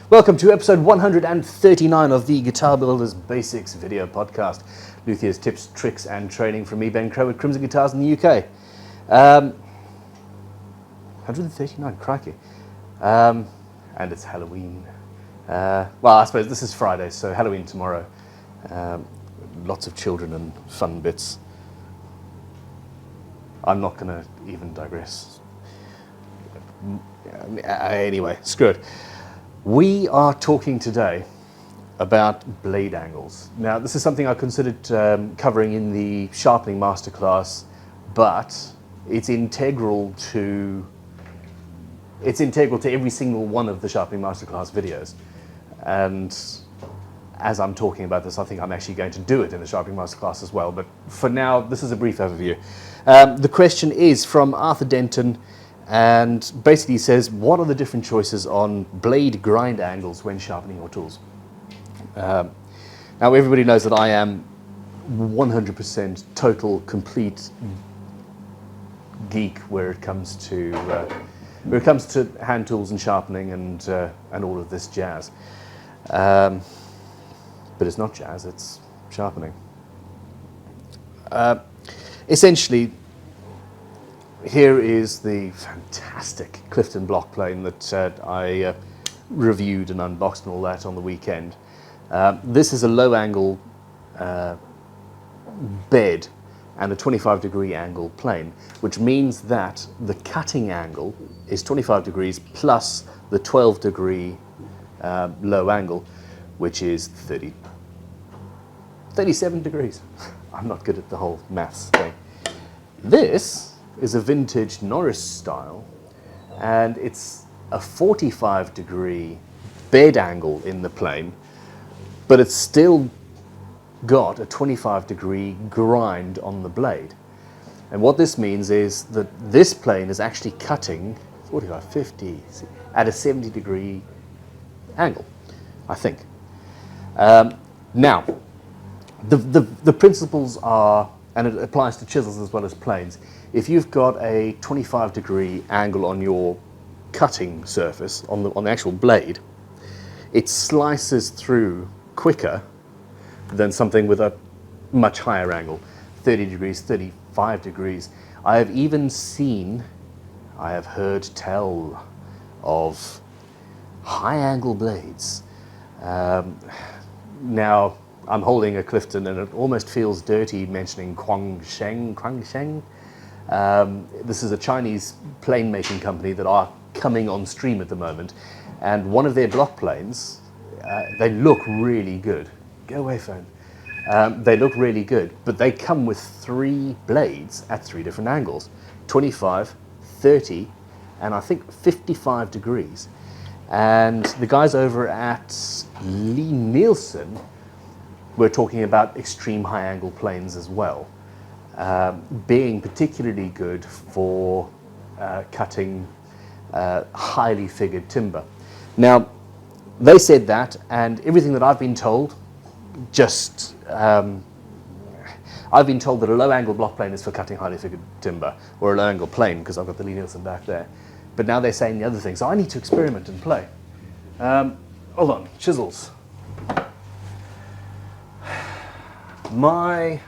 Welcome to episode 139 of the Guitar Builders Basics video podcast. Luthier's tips, tricks and training from me, Ben Crow at Crimson Guitars in the UK. 139, crikey. And it's Halloween. Well, I suppose this is Friday, so Halloween tomorrow. Lots of children and fun bits. I'm not going to even digress. Anyway, screw it. We are talking today about blade angles. Now, this is something I considered covering in the sharpening masterclass, but it's integral to every single one of the sharpening masterclass videos. And as I'm talking about this, I think I'm actually going to do it in the sharpening masterclass as well. But for now, this is a brief overview. The question is from Arthur Denton, and basically says, what are the different choices on blade grind angles when sharpening your tools? Now, everybody knows that I am 100% total, complete geek where it comes to hand tools and sharpening and all of this jazz. But it's not jazz; it's sharpening. Essentially, here is the fantastic Clifton block plane that I reviewed and unboxed and all that on the weekend. This is a low angle bed and a 25-degree angle plane, which means that the cutting angle is 25 degrees plus the 12-degree low angle, which is 37 degrees. I'm not good at the whole maths thing. This is a vintage Norris style, and it's a 45-degree bed angle in the plane, but it's still got a 25-degree grind on the blade. And what this means is that this plane is actually cutting 45, 50 at a 70-degree angle, I think. Now, the principles are, and it applies to chisels as well as planes. If you've got a 25-degree angle on your cutting surface, on the actual blade, it slices through quicker than something with a much higher angle, 30 degrees, 35 degrees. I have even seen, I have heard tell of high-angle blades. Now, I'm holding a Clifton, and it almost feels dirty mentioning Kwangshen. This is a Chinese plane making company that are coming on stream at the moment, and one of their block planes, they look really good. Go away, phone. They look really good, but they come with 3 blades at 3 different angles, 25, 30, and I think 55 degrees. And the guys over at Lee Nielsen were talking about extreme high angle planes as well. Being particularly good for cutting highly figured timber. Now, they said that, and everything that I've been told, I've been told that a low angle block plane is for cutting highly figured timber, or a low angle plane, because I've got the Lee Nielsen back there. But now they're saying the other thing, so I need to experiment and play. Hold on, chisels. My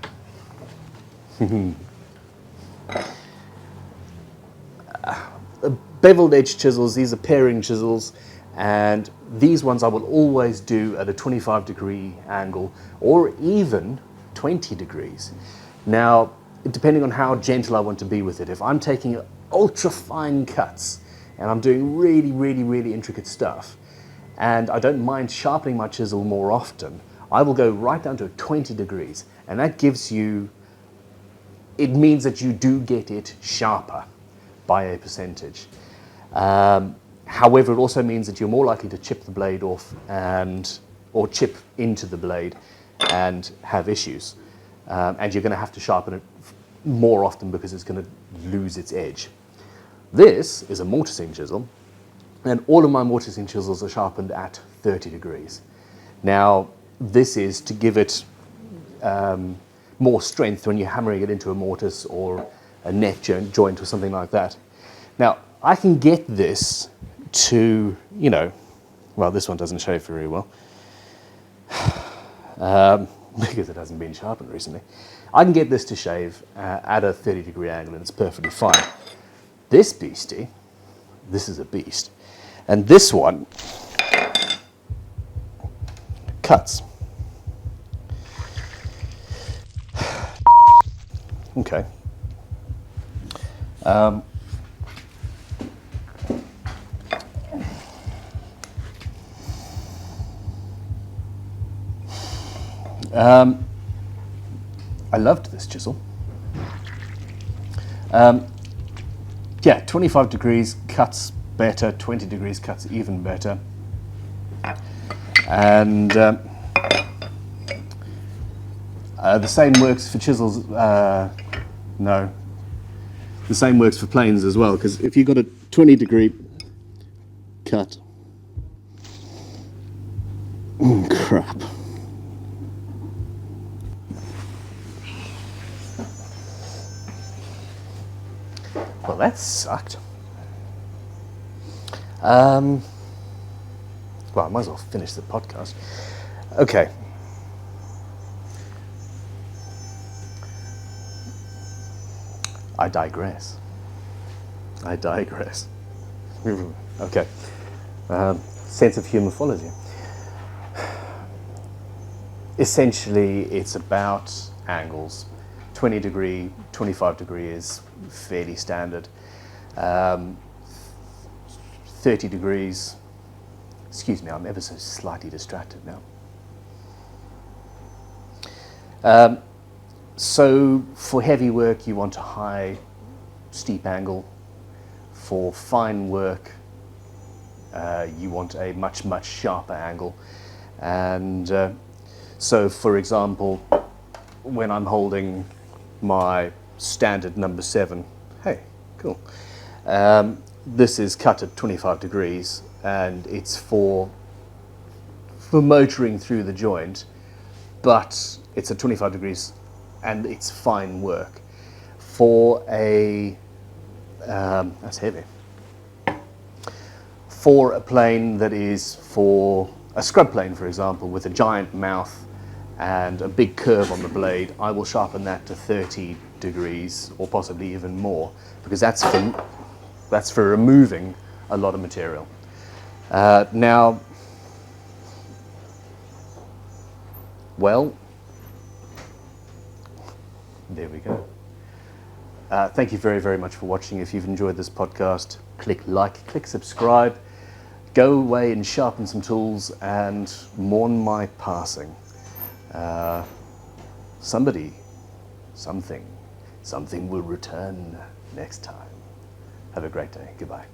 beveled edge chisels, these are paring chisels, and these ones I will always do at a 25-degree angle or even 20 degrees. Now, depending on how gentle I want to be with it, if I'm taking ultra fine cuts and I'm doing really, really, really intricate stuff, and I don't mind sharpening my chisel more often, I will go right down to 20 degrees, and that gives you, it means that you do get it sharper by a percentage. However, it also means that you're more likely to chip the blade off or chip into the blade and have issues. And you're going to have to sharpen it more often because it's going to lose its edge. This is a mortising chisel, and all of my mortising chisels are sharpened at 30 degrees. Now, this is to give it more strength when you're hammering it into a mortise or a neck joint or something like that. Now, I can get this to, Well, this one doesn't shave very well because it hasn't been sharpened recently. I can get this to shave at a 30-degree angle and it's perfectly fine. This beastie, this is a beast. And this one cuts. Okay. I loved this chisel. Yeah, 25 degrees cuts better, 20 degrees cuts even better. And the same works for chisels. No, the same works for planes as well, because if you've got a 20-degree cut, crap. Well, that sucked. Well, I might as well finish the podcast. Okay. I digress. Okay. Sense of humor follows you. Essentially, it's about angles. 20 degree, 25 degree is fairly standard. 30 degrees, excuse me, I'm ever so slightly distracted now. So for heavy work, you want a high, steep angle. For fine work, you want a much, much sharper angle. And so, for example, when I'm holding my standard number 7, hey, cool. This is cut at 25 degrees, and it's for motoring through the joint, but it's at 25 degrees, and it's fine work. For a that's heavy. For a plane that is for a scrub plane, for example, with a giant mouth and a big curve on the blade, I will sharpen that to 30 degrees or possibly even more, because that's for removing a lot of material. Now, well, there we go. Thank you very, very much for watching. If you've enjoyed this podcast, click like, click subscribe, go away and sharpen some tools and mourn my passing. Somebody, something will return next time. Have a great day. Goodbye.